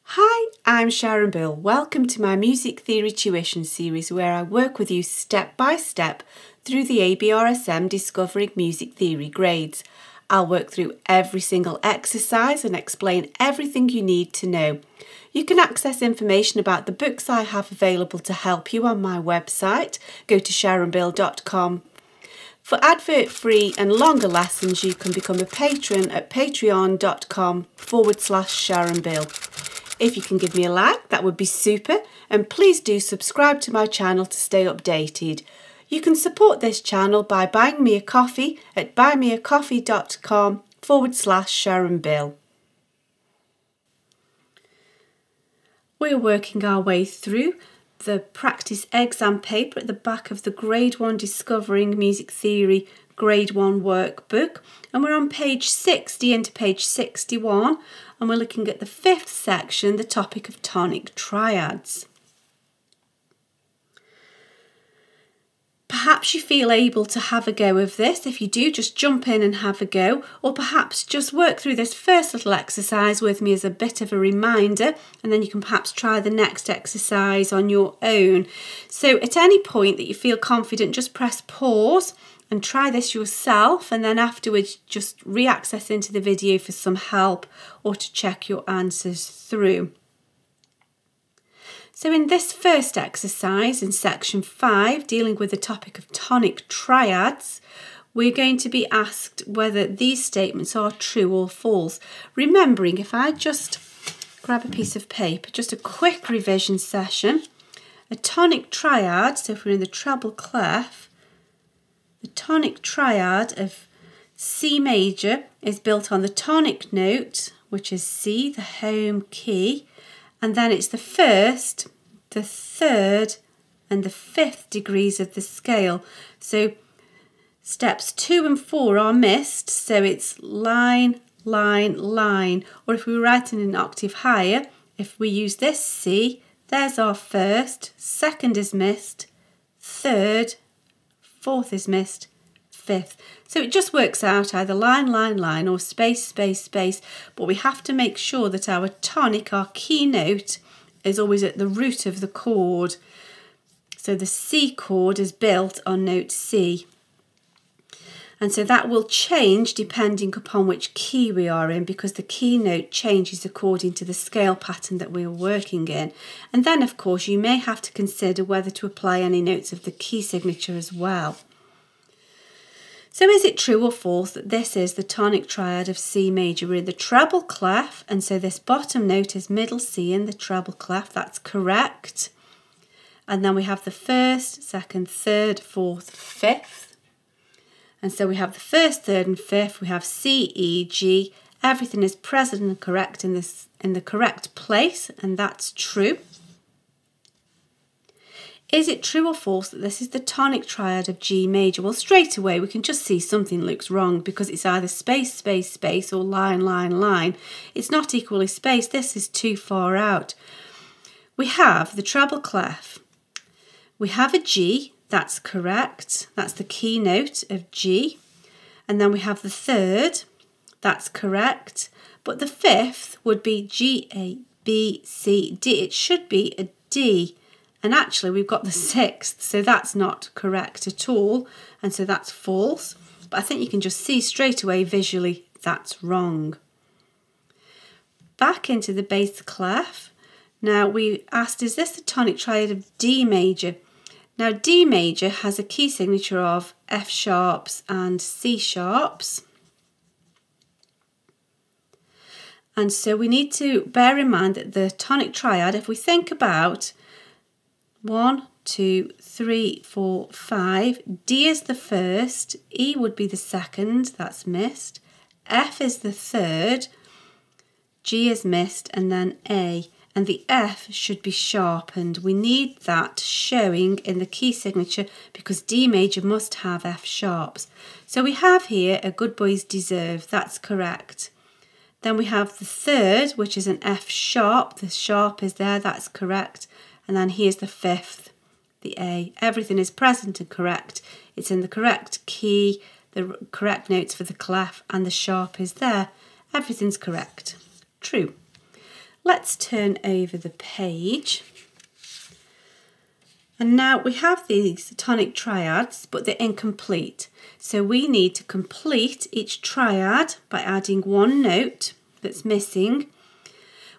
Hi, I'm Sharon Bill. Welcome to my Music Theory tuition series where I work with you step by step through the ABRSM Discovering Music Theory grades. I'll work through every single exercise and explain everything you need to know. You can access information about the books I have available to help you on my website. Go to sharonbill.com. For advert-free and longer lessons, you can become a patron at patreon.com/SharonBill. If you can give me a like, that would be super, and please do subscribe to my channel to stay updated. You can support this channel by buying me a coffee at buymeacoffee.com/SharonBill. We're working our way through the practice exam paper at the back of the Grade 1 Discovering Music Theory Grade 1 workbook, and we're on page 60 into page 61, and we're looking at the 5th section, the topic of tonic triads. Perhaps you feel able to have a go of this. If you do, just jump in and have a go, or perhaps just work through this first little exercise with me as a bit of a reminder, and then you can perhaps try the next exercise on your own. So at any point that you feel confident, just press pause and try this yourself, and then afterwards just re-access into the video for some help or to check your answers through. So in this first exercise in section 5, dealing with the topic of tonic triads, we're going to be asked whether these statements are true or false. Remembering, if I just grab a piece of paper, just a quick revision session, a tonic triad, so if we're in the treble clef, the tonic triad of C major is built on the tonic note, which is C, the home key, and then it's the first, the third, and the fifth degrees of the scale. So steps 2 and 4 are missed, so it's line, line, line. Or if we were writing an octave higher, if we use this C, there's our first, second is missed, third, fourth is missed, fifth. So it just works out either line, line, line, or space, space, space, but we have to make sure that our tonic, our key note, is always at the root of the chord. So the C chord is built on note C. And so that will change depending upon which key we are in, because the key note changes according to the scale pattern that we're working in. And then, of course, you may have to consider whether to apply any notes of the key signature as well. So is it true or false that this is the tonic triad of C major? We're in the treble clef, and so this bottom note is middle C in the treble clef. That's correct. And then we have the first, second, third, fourth, fifth. And so we have the first, third, and fifth. We have C, E, G. Everything is present and correct in the correct place, and that's true. Is it true or false that this is the tonic triad of G major? Well, straight away we can just see something looks wrong because it's either space, space, space, or line, line, line. It's not equally spaced. This is too far out. We have the treble clef. We have a G. That's correct. That's the key note of G. And then we have the third. That's correct. But the fifth would be G, A, B, C, D. It should be a D. And actually we've got the sixth, so that's not correct at all, and so that's false. But I think you can just see straight away visually that's wrong. Back into the bass clef. Now we asked, is this the tonic triad of D major? Now D major has a key signature of F sharps and C sharps. And so we need to bear in mind that the tonic triad, if we think about 1, 2, 3, 4, 5. D is the first, E would be the second, that's missed. F is the third, G is missed, and then A. And the F should be sharpened. We need that showing in the key signature because D major must have F sharps. So we have here a good boys deserve, that's correct. Then we have the third, which is an F sharp, the sharp is there, that's correct. And then here's the fifth, the A. Everything is present and correct. It's in the correct key, the correct notes for the clef, and the sharp is there. Everything's correct. True. Let's turn over the page. And now we have these tonic triads, but they're incomplete. So we need to complete each triad by adding one note that's missing.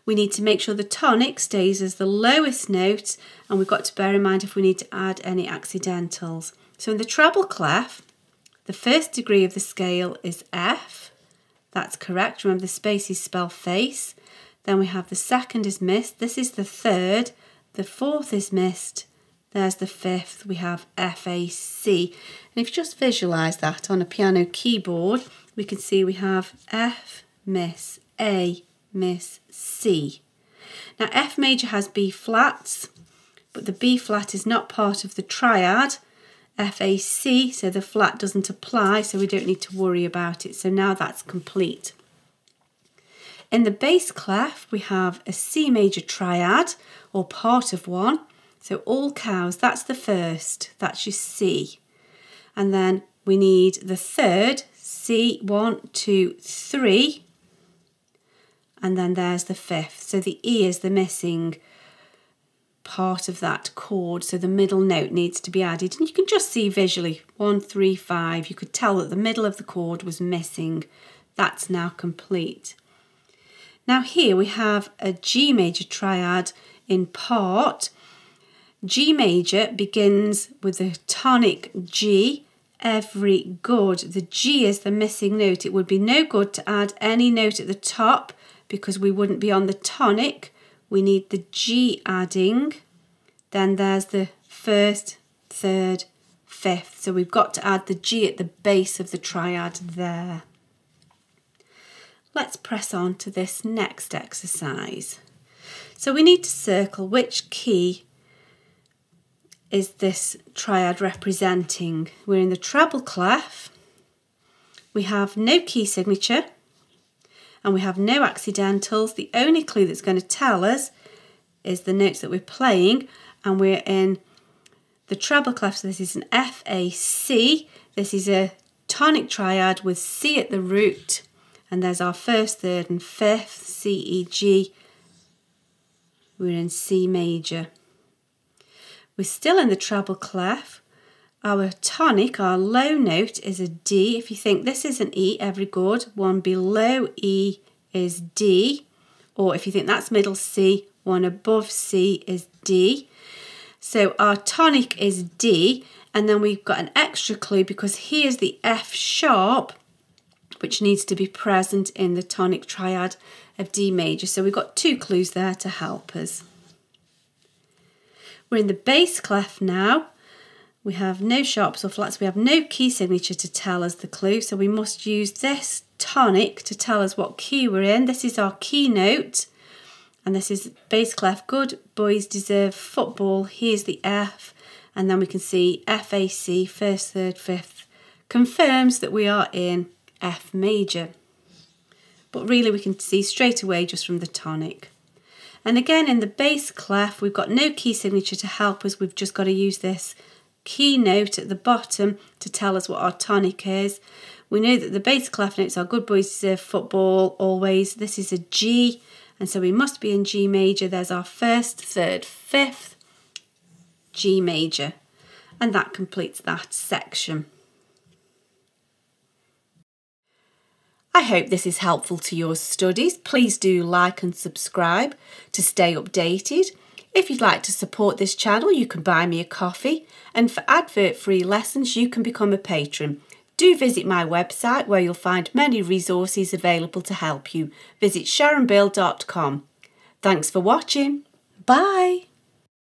We need to make sure the tonic stays as the lowest note, and we've got to bear in mind if we need to add any accidentals. So in the treble clef, the first degree of the scale is F. That's correct. Remember, the spaces spell face. Then we have the second is missed. This is the third. The fourth is missed. There's the fifth. We have F, A, C. And if you just visualise that on a piano keyboard, we can see we have F, miss, A, miss, C. Now F major has B flats, but the B flat is not part of the triad. F, A, C, so the flat doesn't apply, so we don't need to worry about it. So now that's complete. In the bass clef, we have a C major triad, or part of one. So all cows, that's the first, that's your C. And then we need the third, C, 1, 2, 3. And then there's the fifth. So the E is the missing part of that chord. So the middle note needs to be added. And you can just see visually, 1, 3, 5. You could tell that the middle of the chord was missing. That's now complete. Now here we have a G major triad in part. G major begins with a tonic G, every good. The G is the missing note. It would be no good to add any note at the top because we wouldn't be on the tonic. We need the G adding. Then there's the first, third, fifth. So we've got to add the G at the base of the triad there. Let's press on to this next exercise. So we need to circle which key is this triad representing. We're in the treble clef. We have no key signature and we have no accidentals. The only clue that's going to tell us is the notes that we're playing, and we're in the treble clef. So this is an F, A, C. This is a tonic triad with C at the root, and there's our first, third and fifth, C, E, G. We're in C major. We're still in the treble clef. Our tonic, our low note, is a D. If you think this is an E, every good. One below E is D. Or if you think that's middle C, one above C is D. So our tonic is D, and then we've got an extra clue because here's the F sharp, which needs to be present in the tonic triad of D major. So we've got two clues there to help us. We're in the bass clef now. We have no sharps or flats. We have no key signature to tell us the clue. So we must use this tonic to tell us what key we're in. This is our key note. And this is bass clef. Good boys deserve football. Here's the F. And then we can see F, A, C, first, third, fifth. Confirms that we are in F major. But really we can see straight away just from the tonic. And again in the bass clef, we've got no key signature to help us. We've just got to use this key note at the bottom to tell us what our tonic is. We know that the bass clef notes are good boys deserve football, always. This is a G, and so we must be in G major. There's our first, third, fifth, G major. And that completes that section. I hope this is helpful to your studies. Please do like and subscribe to stay updated. If you'd like to support this channel, you can buy me a coffee, and for advert-free lessons, you can become a patron. Do visit my website where you'll find many resources available to help you. Visit sharonbill.com. Thanks for watching. Bye.